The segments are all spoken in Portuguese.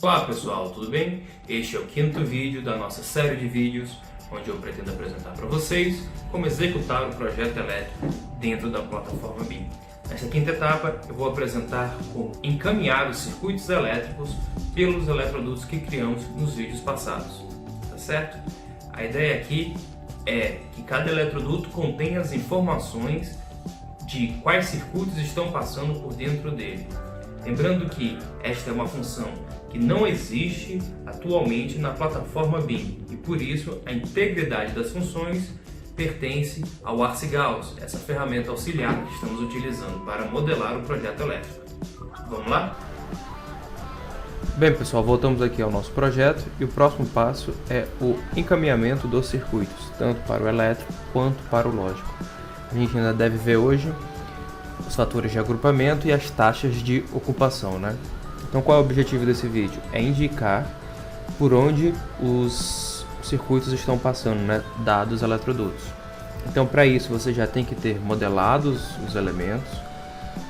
Olá pessoal, tudo bem? Este é o quinto vídeo da nossa série de vídeos, onde eu pretendo apresentar para vocês como executar o projeto elétrico dentro da plataforma BIM. Nessa quinta etapa, eu vou apresentar como encaminhar os circuitos elétricos pelos eletrodutos que criamos nos vídeos passados, tá certo? A ideia aqui é que cada eletroduto contém as informações de quais circuitos estão passando por dentro dele. Lembrando que esta é uma função que não existe atualmente na plataforma BIM e por isso a integridade das funções pertence ao Arcigauss, essa ferramenta auxiliar que estamos utilizando para modelar o projeto elétrico. Vamos lá? Bem pessoal, voltamos aqui ao nosso projeto e o próximo passo é o encaminhamento dos circuitos, tanto para o elétrico quanto para o lógico. A gente ainda deve ver hoje os fatores de agrupamento e as taxas de ocupação, né? Então qual é o objetivo desse vídeo? É indicar por onde os circuitos estão passando, né? Dados eletrodutos. Então para isso você já tem que ter modelados os elementos,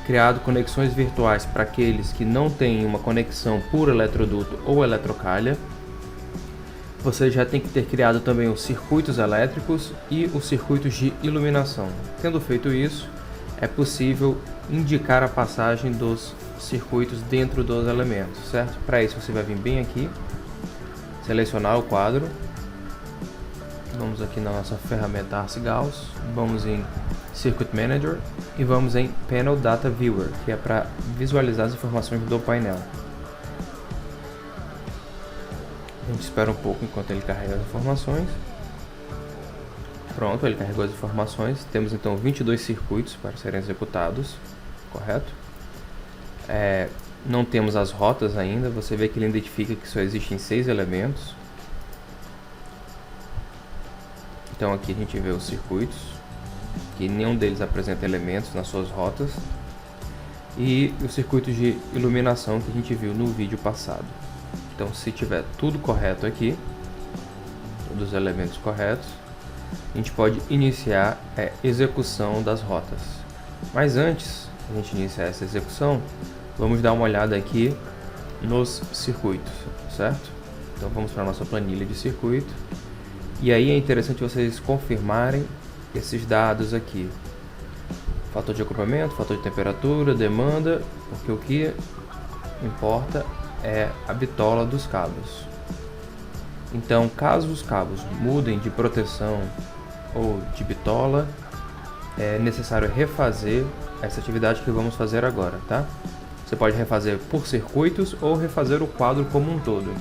criado conexões virtuais para aqueles que não têm uma conexão por eletroduto ou eletrocalha. Você já tem que ter criado também os circuitos elétricos e os circuitos de iluminação. Tendo feito isso, é possível indicar a passagem dos circuitos dentro dos elementos, certo? Para isso você vai vir bem aqui, selecionar o quadro, vamos aqui na nossa ferramenta Arcigauss, vamos em Circuit Manager e vamos em Panel Data Viewer, que é para visualizar as informações do painel. A gente espera um pouco enquanto ele carrega as informações. Pronto, ele carregou as informações. Temos então 22 circuitos para serem executados, correto? Não temos as rotas ainda. Você vê que ele identifica que só existem 6 elementos. Então aqui a gente vê os circuitos, que nenhum deles apresenta elementos nas suas rotas. E os circuitos de iluminação que a gente viu no vídeo passado. Então se tiver tudo correto aqui, todos os elementos corretos, a gente pode iniciar a execução das rotas. Mas antes de a gente iniciar essa execução, vamos dar uma olhada aqui nos circuitos, certo? Então vamos para a nossa planilha de circuito. E aí é interessante vocês confirmarem esses dados aqui. Fator de agrupamento, fator de temperatura, demanda, porque o que importa é a bitola dos cabos. Então, caso os cabos mudem de proteção ou de bitola, é necessário refazer essa atividade que vamos fazer agora, tá? Você pode refazer por circuitos ou refazer o quadro como um todo.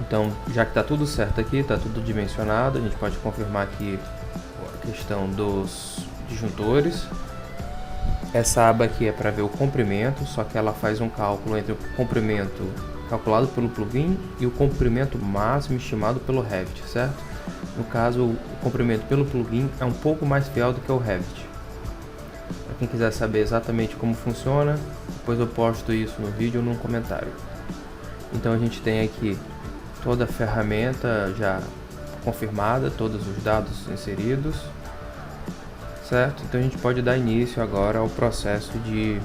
Então, já que está tudo certo aqui, está tudo dimensionado, a gente pode confirmar aqui a questão dos disjuntores. Essa aba aqui é para ver o comprimento, só que ela faz um cálculo entre o comprimento calculado pelo plugin e o comprimento máximo estimado pelo Revit, certo? No caso, o comprimento pelo plugin é um pouco mais fiel do que o Revit. Para quem quiser saber exatamente como funciona, depois eu posto isso no vídeo ou num comentário. Então a gente tem aqui toda a ferramenta já confirmada, todos os dados inseridos, certo? Então a gente pode dar início agora ao processo de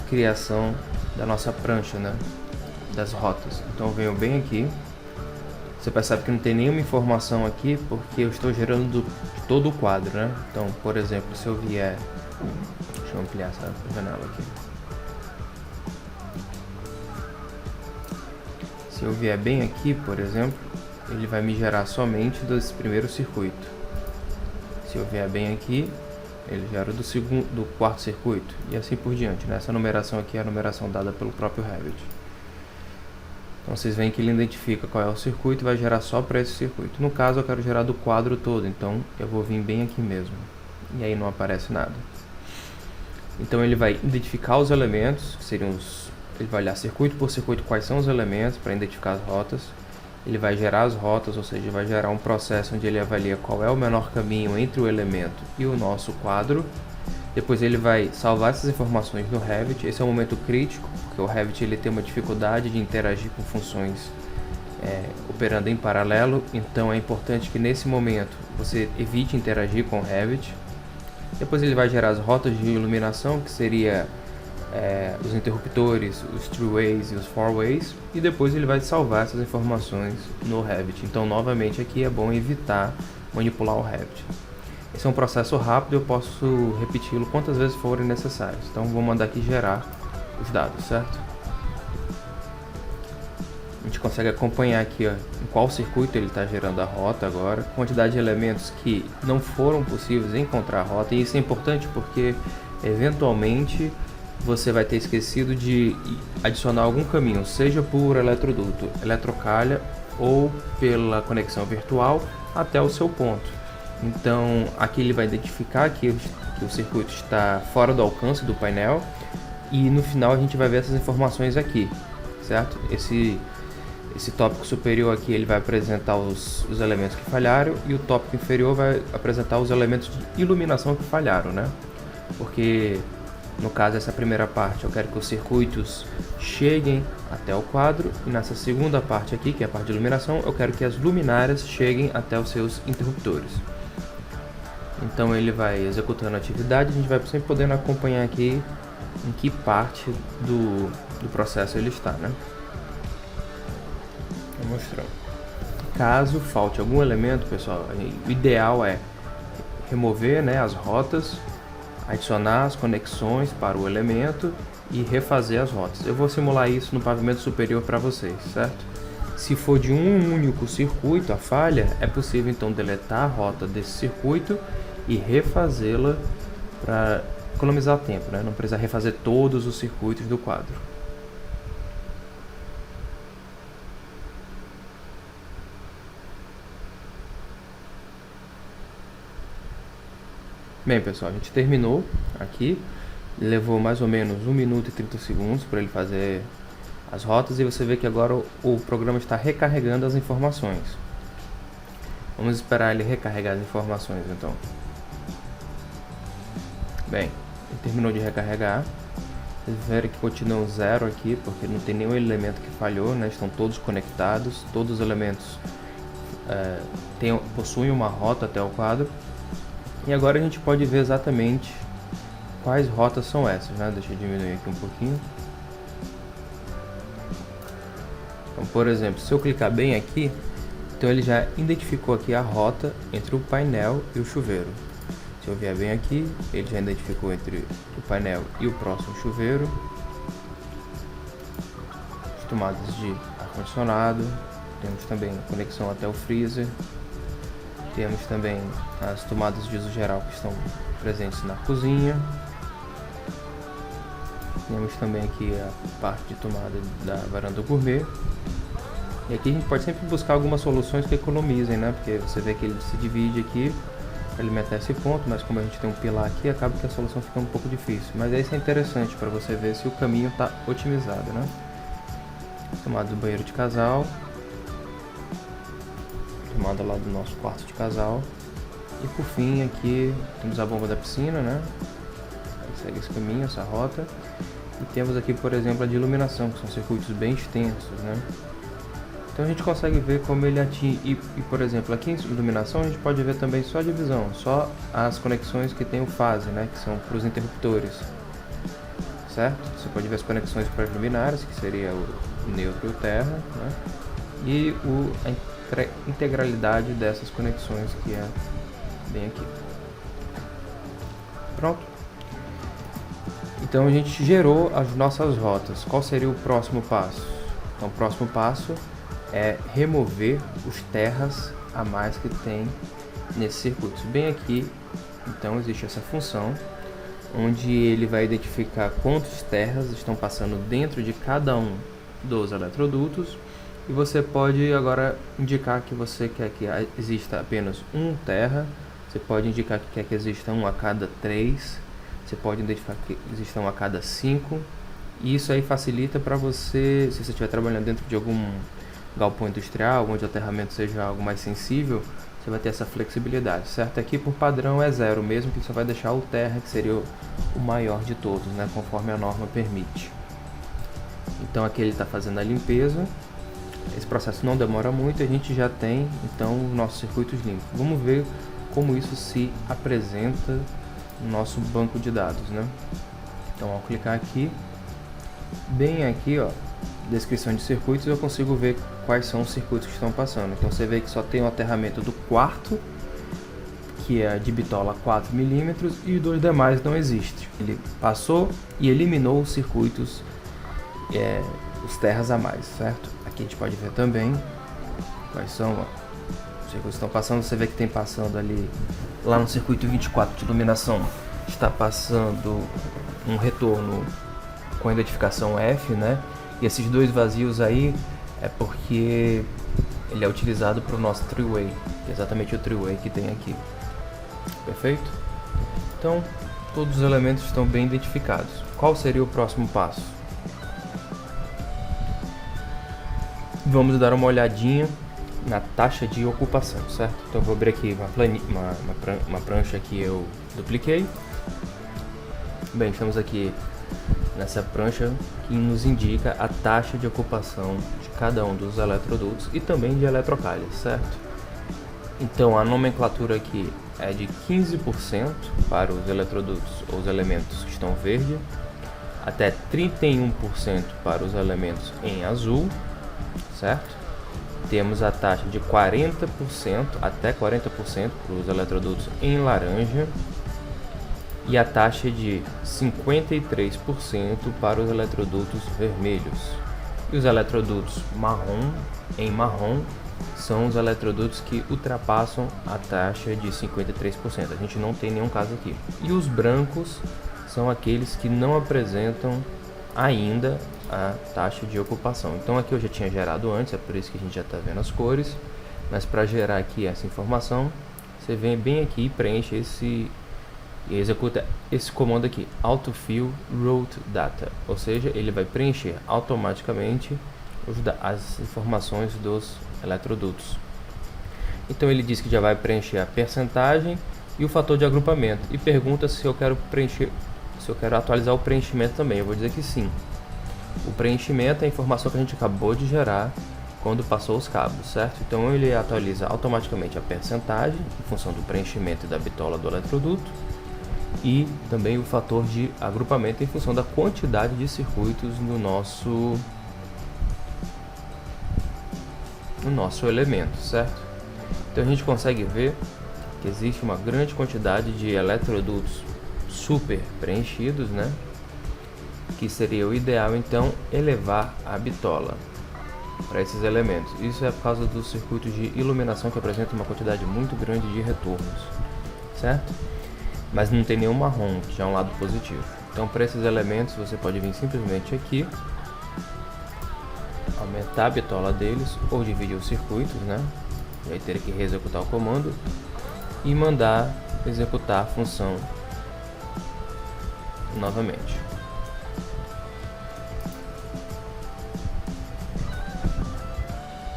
criação da nossa prancha, né? Das rotas. Então eu venho bem aqui. Você percebe que não tem nenhuma informação aqui porque eu estou gerando todo o quadro, né? Então, por exemplo, se eu vier, deixa eu ampliar essa janela aqui. Se eu vier bem aqui, por exemplo, ele vai me gerar somente desse primeiro circuito. Se eu vier bem aqui, ele gera do quarto circuito e assim por diante, né? Essa numeração aqui é a numeração dada pelo próprio Revit. Então vocês veem que ele identifica qual é o circuito e vai gerar só para esse circuito. No caso eu quero gerar do quadro todo, então eu vou vir bem aqui mesmo. E aí não aparece nada. Então ele vai identificar os elementos, que seriam ele vai olhar circuito por circuito quais são os elementos para identificar as rotas. Ele vai gerar as rotas, ou seja, vai gerar um processo onde ele avalia qual é o menor caminho entre o elemento e o nosso quadro. Depois ele vai salvar essas informações no Revit. Esse é um momento crítico, porque o Revit ele tem uma dificuldade de interagir com funções operando em paralelo. Então é importante que nesse momento você evite interagir com o Revit. Depois ele vai gerar as rotas de iluminação, que seria os interruptores, os three-ways e os four-ways, e depois ele vai salvar essas informações no Revit. Então, novamente, aqui é bom evitar manipular o Revit. Esse é um processo rápido, eu posso repeti-lo quantas vezes forem necessárias. Então, vou mandar aqui gerar os dados, certo? A gente consegue acompanhar aqui, ó, em qual circuito ele está gerando a rota agora, quantidade de elementos que não foram possíveis encontrar a rota, e isso é importante porque, eventualmente, você vai ter esquecido de adicionar algum caminho, seja por eletroduto, eletrocalha ou pela conexão virtual até o seu ponto. Então, aqui ele vai identificar que o circuito está fora do alcance do painel, e no final a gente vai ver essas informações aqui, certo? Esse tópico superior aqui ele vai apresentar os elementos que falharam, e o tópico inferior vai apresentar os elementos de iluminação que falharam, né? Porque no caso essa primeira parte eu quero que os circuitos cheguem até o quadro, e nessa segunda parte aqui, que é a parte de iluminação, eu quero que as luminárias cheguem até os seus interruptores. Então ele vai executando a atividade, a gente vai sempre podendo acompanhar aqui em que parte do processo ele está, né? Vou mostrar. Caso falte algum elemento, pessoal, o ideal é remover, né, as rotas, adicionar as conexões para o elemento e refazer as rotas. Eu vou simular isso no pavimento superior para vocês, certo? Se for de um único circuito a falha, é possível então deletar a rota desse circuito e refazê-la para economizar tempo, né? Não precisa refazer todos os circuitos do quadro. Bem, pessoal, a gente terminou aqui. Levou mais ou menos 1 minuto e 30 segundos para ele fazer as rotas, e você vê que agora o programa está recarregando as informações. Vamos esperar ele recarregar as informações, então. Bem, ele terminou de recarregar. Vocês verem que continua 0 aqui, porque não tem nenhum elemento que falhou, né? Estão todos conectados, todos os elementos possuem uma rota até o quadro. E agora a gente pode ver exatamente quais rotas são essas, né? Deixa eu diminuir aqui um pouquinho. Então, por exemplo, se eu clicar bem aqui, então ele já identificou aqui a rota entre o painel e o chuveiro. Se eu vier bem aqui, ele já identificou entre o painel e o próximo chuveiro. As tomadas de ar-condicionado, temos também a conexão até o freezer. Temos também as tomadas de uso geral que estão presentes na cozinha. Temos também aqui a parte de tomada da varanda gourmet. E aqui a gente pode sempre buscar algumas soluções que economizem, né? Porque você vê que ele se divide aqui para alimentar esse ponto, mas como a gente tem um pilar aqui, acaba que a solução fica um pouco difícil. Mas isso é interessante para você ver se o caminho está otimizado, né? Tomada do banheiro de casal. Tomada lá do nosso quarto de casal. E por fim aqui temos a bomba da piscina, né? Segue esse caminho, essa rota. E temos aqui, por exemplo, a de iluminação, que são circuitos bem extensos, né? Então a gente consegue ver como ele atinge. E por exemplo, aqui em iluminação a gente pode ver também só a divisão, só as conexões que tem o fase, né? Que são para os interruptores, certo? Você pode ver as conexões para as luminárias, que seria o neutro e o terra, né? E a integralidade dessas conexões, que é bem aqui. Pronto. Então a gente gerou as nossas rotas. Qual seria o próximo passo? Então o próximo passo é remover os terras a mais que tem nesses circuitos. Bem aqui, então existe essa função onde ele vai identificar quantos terras estão passando dentro de cada um dos eletrodutos, e você pode agora indicar que você quer que exista apenas um terra. Você pode indicar que quer que exista um a cada 3, você pode identificar que exista um a cada 5, e isso aí facilita para você, se você estiver trabalhando dentro de algum galpão industrial, onde o aterramento seja algo mais sensível, você vai ter essa flexibilidade, certo? Aqui por padrão é 0 mesmo, que você vai deixar o terra, que seria o maior de todos, né? Conforme a norma permite. Então aqui ele está fazendo a limpeza. Esse processo não demora muito, a gente já tem então nossos circuitos limpos. Vamos ver como isso se apresenta no nosso banco de dados, né? Então ao clicar aqui, bem aqui, ó, descrição de circuitos, eu consigo ver quais são os circuitos que estão passando. Então você vê que só tem o aterramento do quarto, que é de bitola 4 mm, e os dois demais não existem. Ele passou e eliminou os circuitos, os terras a mais, certo? Aqui a gente pode ver também quais são os circuitos que estão passando. Você vê que tem passando ali, lá no circuito 24 de iluminação, está passando um retorno com a identificação F, né? E esses dois vazios aí é porque ele é utilizado para o nosso three-way, que é exatamente o three-way que tem aqui. Perfeito? Então, todos os elementos estão bem identificados. Qual seria o próximo passo? Vamos dar uma olhadinha na taxa de ocupação, certo? Então eu vou abrir aqui uma prancha que eu dupliquei. Bem, estamos aqui nessa prancha que nos indica a taxa de ocupação de cada um dos eletrodutos e também de eletrocalhas, certo? Então a nomenclatura aqui é de 15% para os eletrodutos ou os elementos que estão verde, até 31% para os elementos em azul, certo? Temos a taxa de 40% até 40% para os eletrodutos em laranja e a taxa de 53% para os eletrodutos vermelhos. E os eletrodutos em marrom são os eletrodutos que ultrapassam a taxa de 53%. A gente não tem nenhum caso aqui. E os brancos são aqueles que não apresentam ainda a taxa de ocupação. Então aqui eu já tinha gerado antes, é por isso que a gente já está vendo as cores. Mas para gerar aqui essa informação, você vem bem aqui e preenche e executa esse comando aqui, autofill route data, ou seja, ele vai preencher automaticamente as informações dos eletrodutos. Então ele diz que já vai preencher a percentagem e o fator de agrupamento e pergunta se eu quero atualizar o preenchimento também. Eu vou dizer que sim. O preenchimento é a informação que a gente acabou de gerar quando passou os cabos, certo? Então ele atualiza automaticamente a percentagem em função do preenchimento e da bitola do eletroduto e também o fator de agrupamento em função da quantidade de circuitos no nosso elemento, certo? Então a gente consegue ver que existe uma grande quantidade de eletrodutos super preenchidos, né? Que seria o ideal então elevar a bitola para esses elementos. Isso é por causa dos circuitos de iluminação que apresentam uma quantidade muito grande de retornos, certo? Mas não tem nenhum marrom, que já é um lado positivo. Então para esses elementos você pode vir simplesmente aqui, aumentar a bitola deles ou dividir os circuitos, né? E aí teria que reexecutar o comando e mandar executar a função novamente.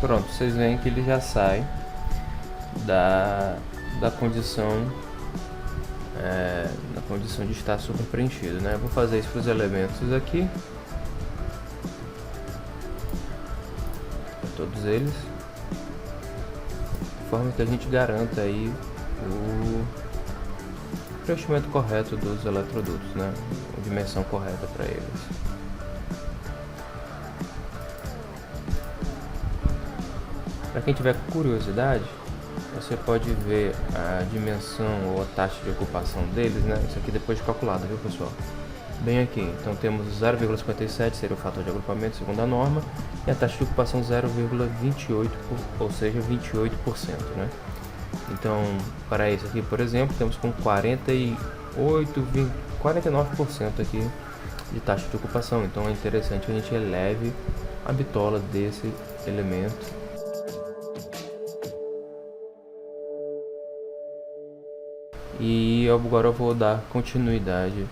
Pronto, vocês veem que ele já sai da condição na condição de estar super preenchido, né? Eu vou fazer isso para os elementos aqui, para todos eles, de forma que a gente garanta aí o preenchimento correto dos eletrodutos, né? A dimensão correta para eles. Para quem tiver curiosidade, você pode ver a dimensão ou a taxa de ocupação deles, né? Isso aqui depois de calculado, viu pessoal? Bem aqui, então temos 0,57 seria o fator de agrupamento segundo a norma e a taxa de ocupação 0,28, ou seja, 28%, né? Então, para isso aqui, por exemplo, temos com 49% aqui de taxa de ocupação. Então é interessante que a gente eleve a bitola desse elemento. E agora eu vou dar continuidade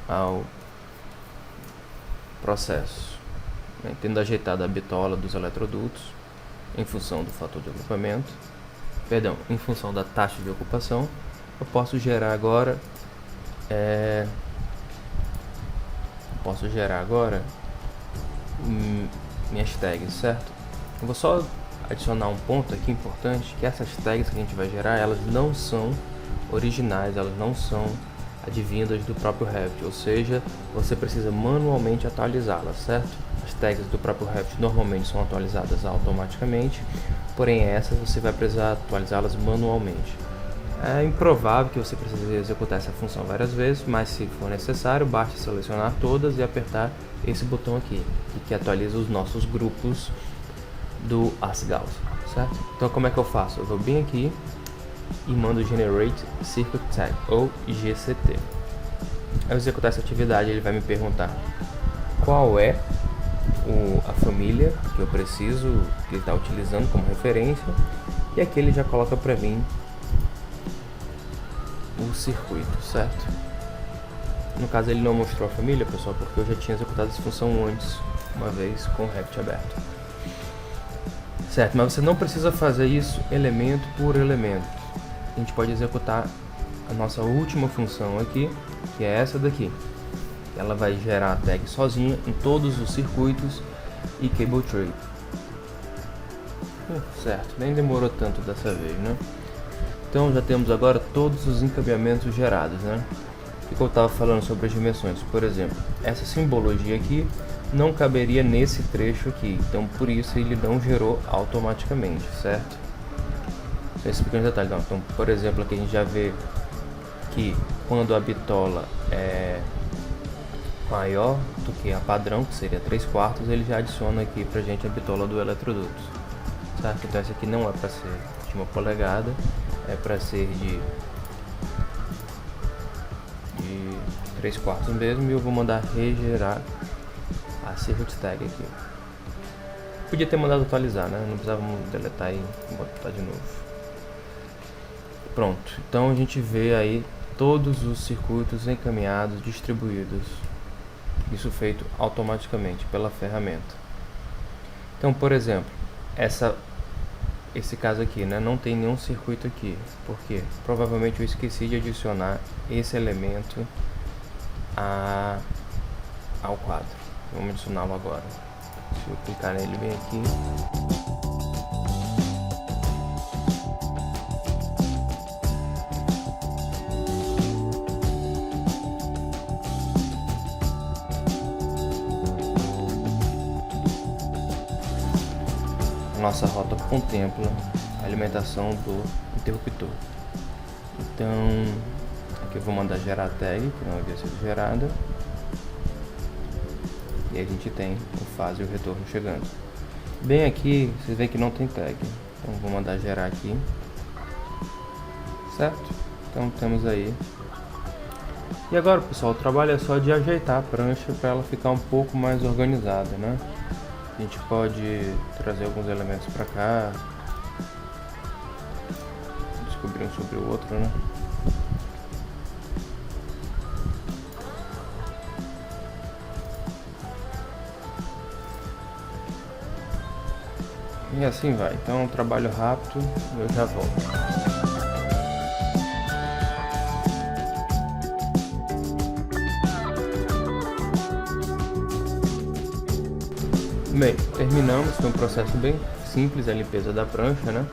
ao processo, né? Tendo ajeitado a bitola dos eletrodutos em função do fator de agrupamento, em função da taxa de ocupação, eu posso gerar agora minhas tags, certo? Eu vou só adicionar um ponto aqui importante, que essas tags que a gente vai gerar, elas não são originais, elas não são advindas do próprio Revit, ou seja, você precisa manualmente atualizá-las, certo? As tags do próprio Revit normalmente são atualizadas automaticamente, porém essas você vai precisar atualizá-las manualmente. É improvável que você precise executar essa função várias vezes, mas se for necessário, basta selecionar todas e apertar esse botão aqui, que atualiza os nossos grupos do ArcGauss, certo? Então como é que eu faço? Eu vou bem aqui e mando Generate Circuit Tag, ou GCT. Ao executar essa atividade, ele vai me perguntar qual é a família que eu preciso, que ele está utilizando como referência, e aqui ele já coloca para mim o circuito, certo? No caso ele não mostrou a família, pessoal, porque eu já tinha executado essa função antes, uma vez com o Revit aberto. Certo, mas você não precisa fazer isso elemento por elemento. A gente pode executar a nossa última função aqui, que é essa daqui. Ela vai gerar a tag sozinha em todos os circuitos e cable tray. Certo, nem demorou tanto dessa vez, né? Então já temos agora todos os encaminhamentos gerados, né? O que eu estava falando sobre as dimensões, por exemplo, essa simbologia aqui não caberia nesse trecho aqui, então por isso ele não gerou automaticamente, certo? Esse pequeno detalhe, não. Então, por exemplo, aqui a gente já vê que quando a bitola é maior do que a padrão, que seria 3/4, ele já adiciona aqui pra gente a bitola do eletroduto, certo? Então essa aqui não é para ser de 1 polegada, é para ser de 3/4 mesmo, e eu vou mandar regerar a circuit tag aqui. Podia ter mandado atualizar, né? Não precisava deletar e botar de novo. Pronto, então a gente vê aí todos os circuitos encaminhados, distribuídos. Isso feito automaticamente pela ferramenta. Então, por exemplo, esse caso aqui, né, não tem nenhum circuito aqui. Por quê? Provavelmente eu esqueci de adicionar esse elemento ao quadro. Vamos adicioná-lo agora. Se eu clicar nele bem aqui. Nossa rota contempla a alimentação do interruptor. Então, aqui eu vou mandar gerar a tag, que não havia sido gerada. E aí a gente tem o fase e o retorno chegando. Bem aqui, vocês veem que não tem tag. Então vou mandar gerar aqui. Certo? Então temos aí. E agora, pessoal, o trabalho é só de ajeitar a prancha para ela ficar um pouco mais organizada, né? A gente pode trazer alguns elementos para cá, descobrir um sobre o outro, né? E assim vai. Então, um trabalho rápido, eu já volto. Bem, terminamos, foi um processo bem simples, a limpeza da prancha, né?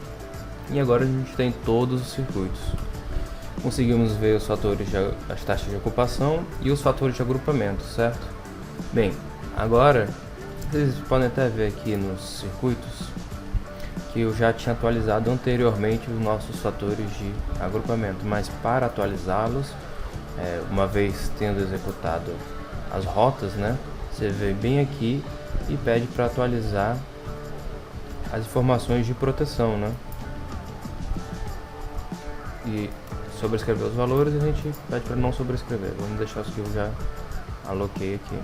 E agora a gente tem todos os circuitos. Conseguimos ver os fatores, as taxas de ocupação e os fatores de agrupamento, certo? Bem, agora vocês podem até ver aqui nos circuitos que eu já tinha atualizado anteriormente os nossos fatores de agrupamento, mas para atualizá-los, uma vez tendo executado as rotas, né? Você vem bem aqui e pede para atualizar as informações de proteção, né? E sobrescrever os valores, a gente pede para não sobrescrever. Vamos deixar os que eu já aloquei aqui.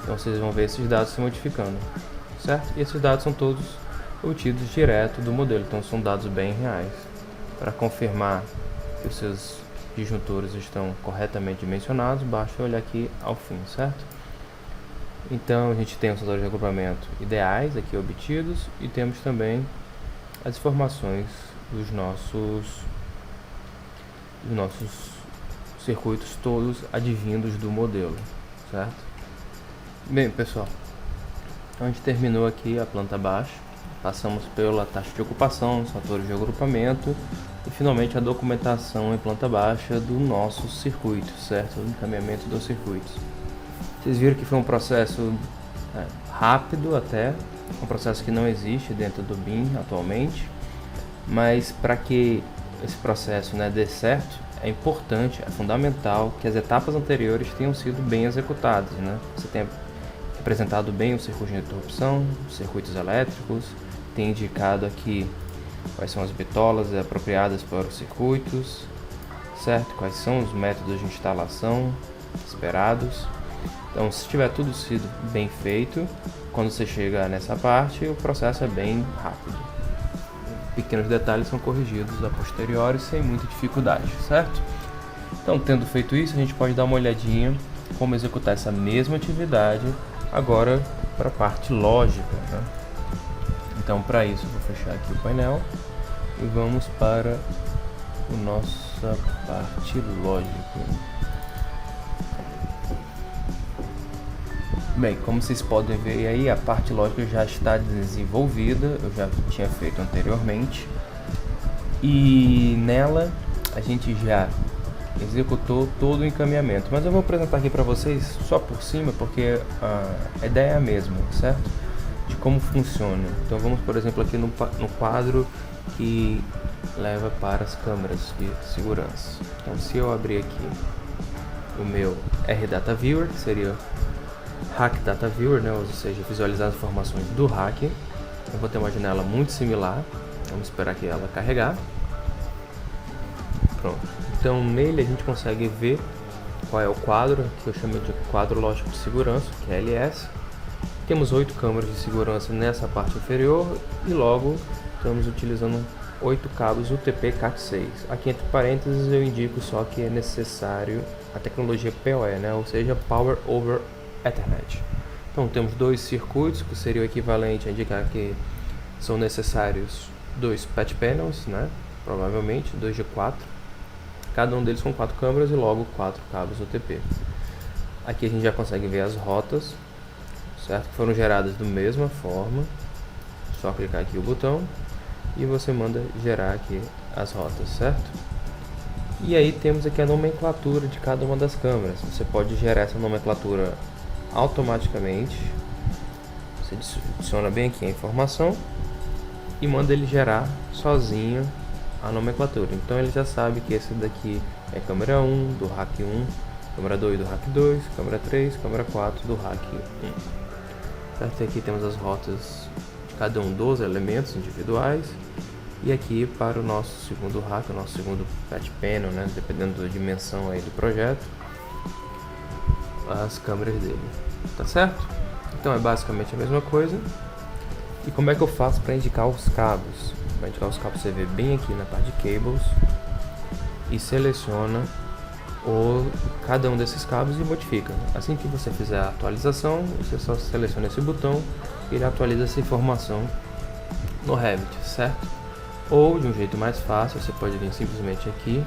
Então vocês vão ver esses dados se modificando, certo? E esses dados são todos obtidos direto do modelo, então são dados bem reais. Para confirmar que os seus disjuntores estão corretamente dimensionados, basta olhar aqui ao fim, certo? Então a gente tem os fatores de agrupamento ideais aqui obtidos e temos também as informações dos nossos circuitos todos advindos do modelo, certo? Bem, pessoal, então a gente terminou aqui a planta baixa, passamos pela taxa de ocupação, os fatores de agrupamento, e finalmente a documentação em planta baixa do nosso circuito, certo? O encaminhamento dos circuitos. Vocês viram que foi um processo rápido até, um processo que não existe dentro do BIM atualmente, mas para que esse processo dê certo, é importante, é fundamental que as etapas anteriores tenham sido bem executadas, Você tenha apresentado bem o circuito de interrupção, os circuitos elétricos, tem indicado aqui quais são as bitolas apropriadas para os circuitos, certo? Quais são os métodos de instalação esperados. Então, se tiver tudo sido bem feito, quando você chega nessa parte, o processo é bem rápido. Pequenos detalhes são corrigidos a posteriori sem muita dificuldade, certo? Então, tendo feito isso, a gente pode dar uma olhadinha como executar essa mesma atividade agora para a parte lógica, Então, para isso, eu vou fechar aqui o painel e vamos para a nossa parte lógica. Bem, como vocês podem ver aí, a parte lógica já está desenvolvida, eu já tinha feito anteriormente, e nela a gente já executou todo o encaminhamento, mas eu vou apresentar aqui para vocês só por cima, porque a ideia é a mesma, certo? De como funciona. Então vamos, por exemplo, aqui no quadro que leva para as câmeras de segurança. Então, se eu abrir aqui o meu RData Viewer, que seria Hack Data Viewer, ou seja, visualizar as informações do hack, eu vou ter uma janela muito similar. Vamos esperar que ela carregar. Pronto. Então, nele a gente consegue ver qual é o quadro, que eu chamo de quadro lógico de segurança, que é LS. Temos 8 câmeras de segurança nessa parte inferior e logo estamos utilizando 8 cabos UTP Cat6. Aqui entre parênteses eu indico só que é necessário a tecnologia PoE, ou seja, Power over Ethernet. Então temos 2 circuitos, que seria o equivalente a indicar que são necessários 2 patch panels, provavelmente 2 de 4, cada um deles com 4 câmeras e logo 4 cabos UTP. Aqui a gente já consegue ver as rotas, certo? Que foram geradas da mesma forma, só clicar aqui o botão e você manda gerar aqui as rotas, certo? E aí temos aqui a nomenclatura de cada uma das câmeras. Você pode gerar essa nomenclatura automaticamente. Você adiciona bem aqui a informação e manda ele gerar sozinho a nomenclatura. Então ele já sabe que esse daqui é câmera 1 do hack 1, câmera 2 do hack 2, câmera 3, câmera 4 do hack 1. Certo? Aqui temos as rotas de cada um dos elementos individuais. E aqui para o nosso segundo hack, o nosso segundo patch panel, dependendo da dimensão aí do projeto, as câmeras dele, tá certo? Então é basicamente a mesma coisa. E como é que eu faço para indicar os cabos? Para indicar os cabos, você vê bem aqui na parte de cables e seleciona cada um desses cabos e modifica. Assim que você fizer a atualização, você só seleciona esse botão e ele atualiza essa informação no Revit, certo? Ou de um jeito mais fácil, você pode vir simplesmente aqui,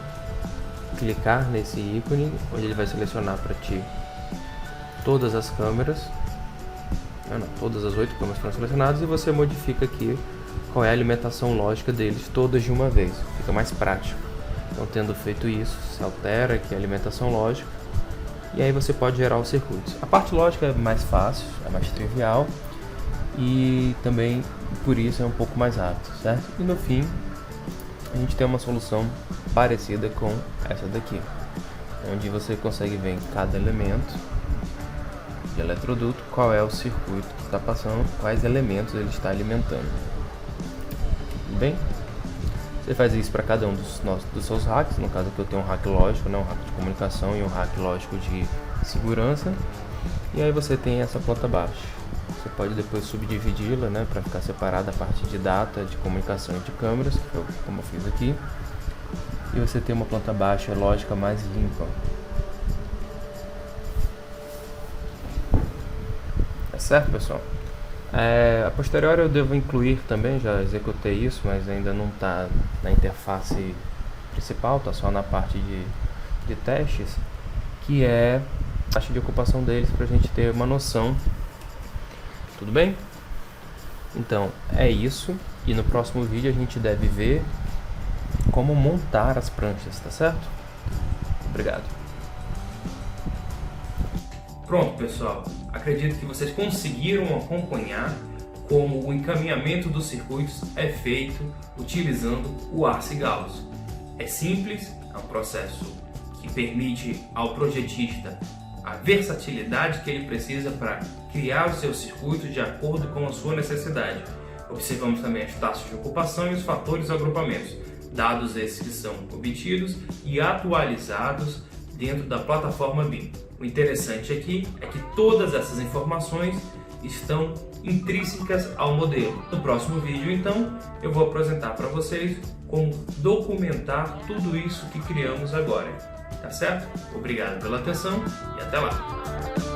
clicar nesse ícone, onde ele vai selecionar para ti todas as câmeras, todas as 8 câmeras foram selecionadas, e você modifica aqui qual é a alimentação lógica deles todas de uma vez, fica mais prático. Então, tendo feito isso, você altera aqui a alimentação lógica e aí você pode gerar os circuitos. A parte lógica é mais fácil, é mais trivial e também por isso é um pouco mais rápido, certo? E no fim a gente tem uma solução parecida com essa daqui, onde você consegue ver em cada elemento de eletroduto qual é o circuito que está passando, quais elementos ele está alimentando. Tudo bem? Você faz isso para cada um dos seus hacks. No caso aqui eu tenho um hack lógico, um hack de comunicação e um hack lógico de segurança. E aí você tem essa planta baixa. Você pode depois subdividi-la, para ficar separada a parte de data, de comunicação e de câmeras, que foi como eu fiz aqui. E você tem uma planta baixa lógica mais limpa. É certo, pessoal? A posteriori eu devo incluir também, já executei isso, mas ainda não está na interface principal, está só na parte de testes, que é a taxa de ocupação deles, para a gente ter uma noção. Tudo bem? Então é isso, e no próximo vídeo a gente deve ver como montar as pranchas, tá certo? Obrigado. Pronto, pessoal. Acredito que vocês conseguiram acompanhar como o encaminhamento dos circuitos é feito utilizando o Arcigauss. É simples, é um processo que permite ao projetista a versatilidade que ele precisa para criar os seus circuitos de acordo com a sua necessidade. Observamos também as taxas de ocupação e os fatores de agrupamentos, dados esses que são obtidos e atualizados dentro da plataforma BIM. O interessante aqui é que todas essas informações estão intrínsecas ao modelo. No próximo vídeo, então, eu vou apresentar para vocês como documentar tudo isso que criamos agora. Tá certo? Obrigado pela atenção e até lá!